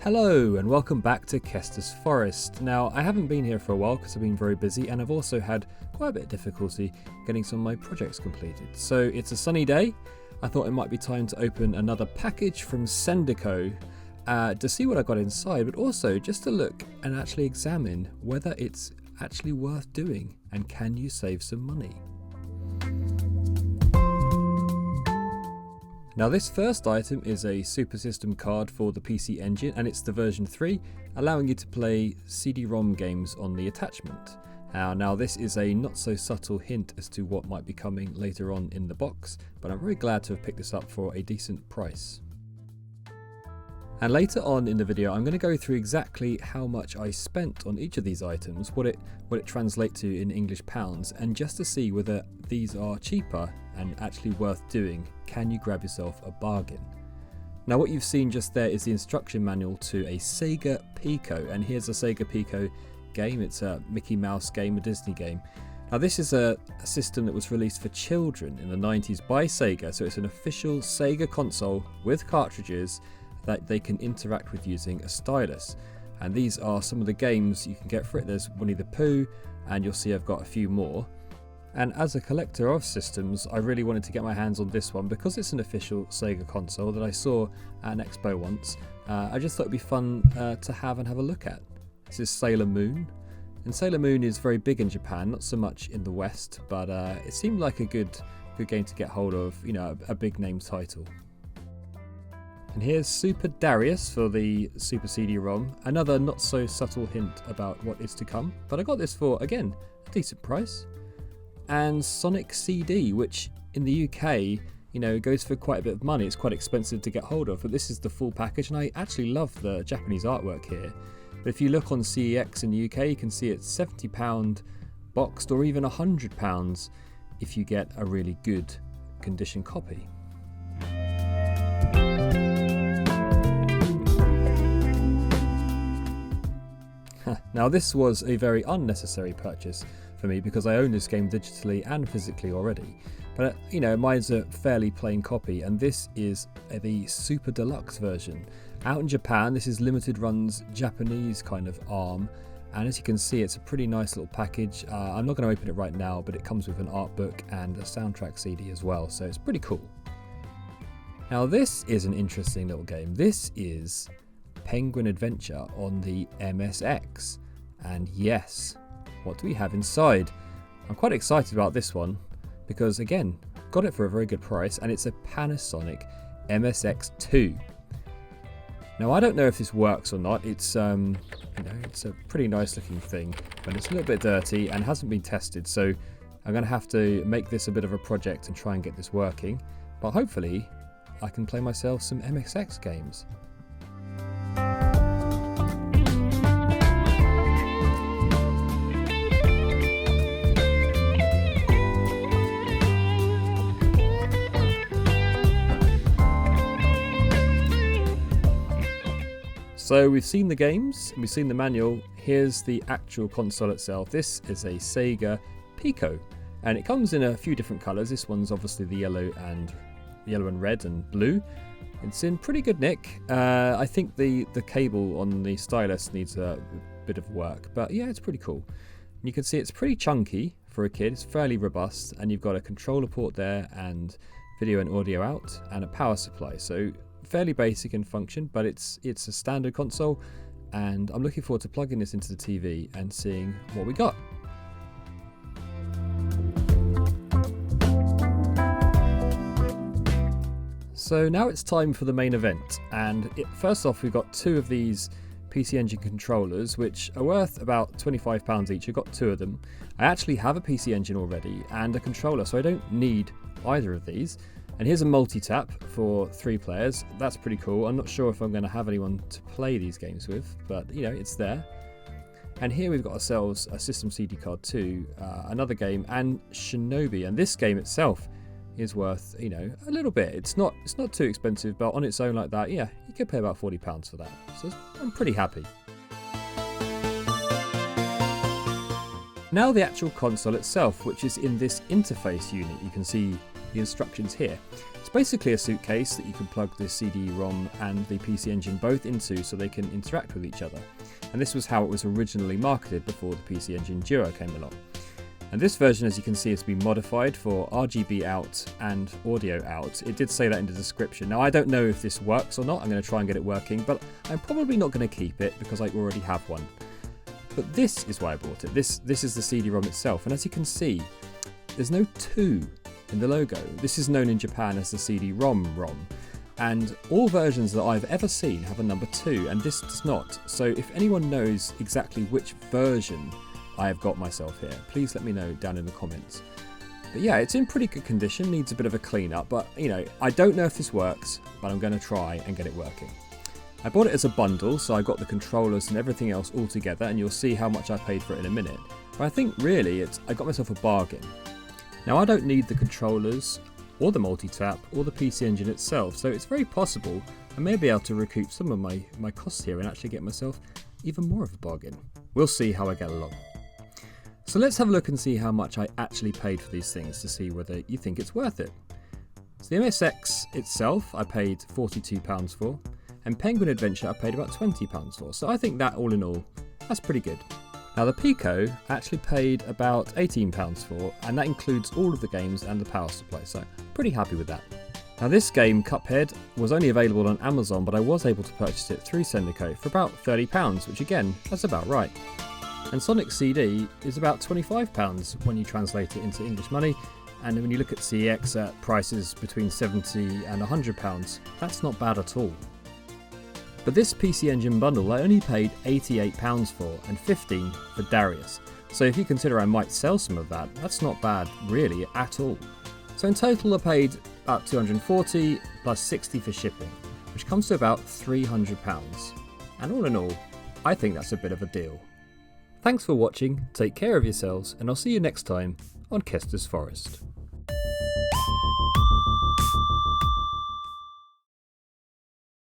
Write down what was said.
Hello and welcome back to Kester's Forest. Now, I haven't been here for a while because I've been very busy and I've also had quite a bit of difficulty getting some of my projects completed. So it's a sunny day. I thought it might be time to open another package from Sendico to see what I got inside, but also just to look and actually examine whether it's actually worth doing and can you save some money. Now this first item is a Super System card for the PC Engine and it's the version 3, allowing you to play CD-ROM games on the attachment. Now this is a not so subtle hint as to what might be coming later on in the box, but I'm very glad to have picked this up for a decent price. And later on in the video I'm going to go through exactly how much I spent on each of these items, what it translates to in English pounds, and just to see whether these are cheaper and actually worth doing. Can you grab yourself a bargain? Now what you've seen just there is the instruction manual to a Sega Pico, and here's a Sega Pico game. It's a Mickey Mouse game, a Disney game. Now this is a system that was released for children in the 90s by Sega, so it's an official Sega console with cartridges that they can interact with using a stylus. And these are some of the games you can get for it. There's Winnie the Pooh, and you'll see I've got a few more. And as a collector of systems, I really wanted to get my hands on this one because it's an official Sega console that I saw at an expo once. I just thought it'd be fun to have a look at. This is Sailor Moon. And Sailor Moon is very big in Japan, not so much in the West, but it seemed like a good game to get hold of, you know, a big name title. And here's Super Darius for the Super CD-ROM, another not so subtle hint about what is to come, but I got this for, again, a decent price. And Sonic CD, which in the UK, you know, goes for quite a bit of money. It's quite expensive to get hold of, but this is the full package, and I actually love the Japanese artwork here. But if you look on CEX in the UK, you can see it's £70 boxed, or even £100 if you get a really good condition copy. Now this was a very unnecessary purchase for me because I own this game digitally and physically already. But you know, mine's a fairly plain copy, and this is the Super Deluxe version. Out in Japan, this is limited runs Japanese kind of arm, and as you can see it's a pretty nice little package. I'm not going to open it right now, but it comes with an art book and a soundtrack CD as well, so it's pretty cool. Now this is an interesting little game. This is Penguin Adventure on the MSX, and yes, what do we have inside? I'm quite excited about this one because again, got it for a very good price, and it's a Panasonic MSX2. Now I don't know if this works or not. It's it's a pretty nice looking thing, but it's a little bit dirty and hasn't been tested, so I'm going to have to make this a bit of a project and try and get this working, but hopefully I can play myself some MSX games. So we've seen the games, we've seen the manual. Here's the actual console itself. This is a Sega Pico, and it comes in a few different colours. This one's obviously the yellow and red and blue. It's in pretty good nick. I think the cable on the stylus needs a bit of work, but yeah, it's pretty cool. And you can see it's pretty chunky for a kid. It's fairly robust, and you've got a controller port there and video and audio out and a power supply. So fairly basic in function, but it's a standard console, and I'm looking forward to plugging this into the TV and seeing what we got. So now it's time for the main event, and first off we've got two of these PC Engine controllers, which are worth about £25 each. I've got two of them. I actually have a PC Engine already and a controller, so I don't need either of these. And here's a multi-tap for 3 players. That's pretty cool. I'm not sure if I'm going to have anyone to play these games with, but you know, it's there. And here we've got ourselves a System CD card too, another game, and Shinobi. And this game itself is worth, you know, a little bit. It's not too expensive, but on its own like that, yeah, you could pay about £40 for that. So I'm pretty happy. Now the actual console itself, which is in this interface unit. You can see the instructions here. It's basically a suitcase that you can plug the CD-ROM and the PC Engine both into so they can interact with each other. And this was how it was originally marketed before the PC Engine Duo came along. And this version, as you can see, has been modified for RGB out and audio out. It did say that in the description. Now, I don't know if this works or not. I'm going to try and get it working, but I'm probably not going to keep it because I already have one. But this is why I bought it. This is the CD-ROM itself. And as you can see, there's no 2 in the logo. This is known in Japan as the CD-ROM ROM. And all versions that I've ever seen have a number 2, and this does not. So if anyone knows exactly which version I have got myself here, please let me know down in the comments. But yeah, it's in pretty good condition, needs a bit of a clean up, but you know, I don't know if this works, but I'm going to try and get it working. I bought it as a bundle, so I got the controllers and everything else all together, and you'll see how much I paid for it in a minute. But I think really I got myself a bargain. Now, I don't need the controllers or the multi-tap or the PC Engine itself, so it's very possible I may be able to recoup some of my costs here and actually get myself even more of a bargain. We'll see how I get along. So let's have a look and see how much I actually paid for these things to see whether you think it's worth it. So the MSX itself I paid £42 for, and Penguin Adventure I paid about £20 for, so I think that all in all, that's pretty good. Now the Pico I actually paid about £18 for, and that includes all of the games and the power supply, so pretty happy with that. Now this game, Cuphead, was only available on Amazon, but I was able to purchase it through Sendico for about £30, which again, that's about right. And Sonic CD is about £25 when you translate it into English money, and when you look at CEX at prices between £70 and £100, that's not bad at all. But this PC Engine bundle I only paid £88 for, and $15 for Darius. So if you consider I might sell some of that, that's not bad really at all. So in total I paid about $240 plus $60 for shipping, which comes to about £300. And all in all, I think that's a bit of a deal. Thanks for watching, take care of yourselves, and I'll see you next time on Kester's Forest.